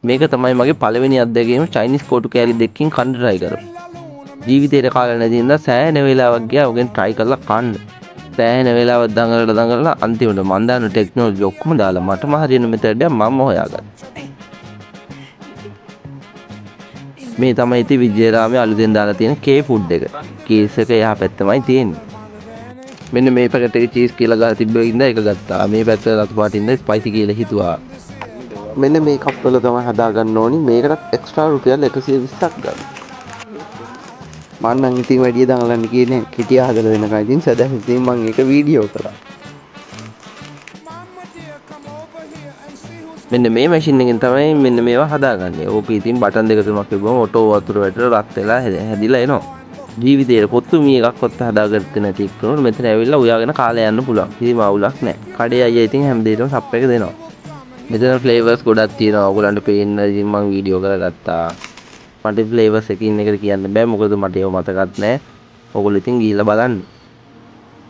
මේක තමයි මගේ පළවෙනි අත්දැකීම චයිනීස් කොටු කෑලි දෙකකින් කන්න try කරා. ජීවිතේට කාලේ නැති ඉඳලා සෑහෙන වෙලාවක් ගියා ඔගෙන් try කරලා කන්න. සෑහෙන වෙලාවක් දඟලලා අන්තිමට මන් දාන ටෙක්නොලොජි ඔක්කොම දාලා මටම හරියන මෙතඩ මම හොයාගත්තා. මේ තමයි ඉතින් විජේරාමේ අලුතෙන් දාලා තියෙන K food එක. කේස් එක එහා පැත්තමයි තියෙන්නේ. මෙන්න මේ පැකට් එකේ චීස් කියලා ගාලා තිබ්බ ඉඳලා ඒක ගත්තා. මේ පැත්ත රතු පාටින් ඉඳලා ස්පයිසි කියලා හිතුවා. මෙන්න මේ කප් වල තමයි හදාගන්න ඕනි. මේකට එක්ස්ට්‍රා රුපියල් 120ක් ගන්න. මම නම් ඉතින් වැඩි දඟලන්න කියන්නේ කිටියා හදලා දෙනකන් ඉතින් සදා ඉතින් මම ඒක වීඩියෝ කළා. මෙන්න මේ මැෂින් එකෙන් තමයි මෙන්න මේවා හදාගන්නේ. ඕක ඉතින් බටන් දෙක තුනක් තිබ්බම ඔටෝ වතුර වැටලා රත් වෙලා හැදිලා එනවා. ජීවිතේ පොත්තු මේ එකක්වත් හදාගත්තේ නැති එක්කනොත් මෙතන ඇවිල්ලා උයාගෙන කාලය යන්න පුළුවන්. කිසිම අවුලක් නැහැ. කඩේ අයියා ඉතින් හැමදේටම සප් එක දෙනවා. මෙතන ෆ්ලේවර්ස් ගොඩක් තියෙනවා. ඔයගොල්ලන්ට පේන්න ඉතින් මම වීඩියෝ කරගත්තා. මට ෆ්ලේවර්ස් එකින් එකට කියන්න බෑ. මොකද මට ඒව මතකත් නැහැ. ඔයගොල්ලෝ ඉතින් ගිහිල්ලා බලන්න.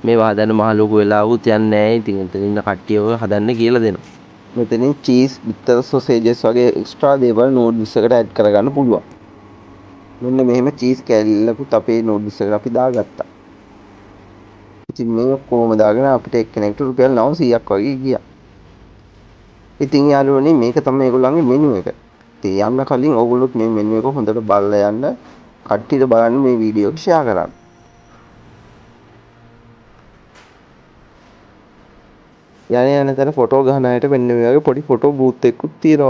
මේවා හදන්න මහ ලොකු වෙලාවුත් යන්නේ නැහැ. ඉතින් එතන ඉන්න කට්ටිය ඔය හදන්න කියලා දෙනවා. මෙතනින් චීස්, බිත්තර, සොසේජස් වගේ එක්ස්ට්‍රා දේවල් නූඩ්ල්ස් එකට ඇඩ් කරගන්න පුළුවන්. මෙන්න මෙහෙම චීස් කෑල්ලකුත් අපේ නූඩ්ල්ස් එකට අපි දාගත්තා. ඉතින් මේක කොහොම දාගෙන අපිට එක්කෙනෙක්ට රුපියල් 900ක් වගේ ගියා. ඉතින් යාළුවනේ මේක තමයි මේගොල්ලන්ගේ මෙනු එක. ඉතින් යන්න කලින් ඕගොල්ලොත් මේ මෙනු එක හොඳට බලලා යන්න. කට්ටියට බලන්න මේ වීඩියෝ එක ෂෙයා කරන්න. යන තැන ෆොටෝ ගහන අයට මෙන්න මේ වගේ පොඩි ෆොටෝ බූත් එකකුත් තියෙනවා.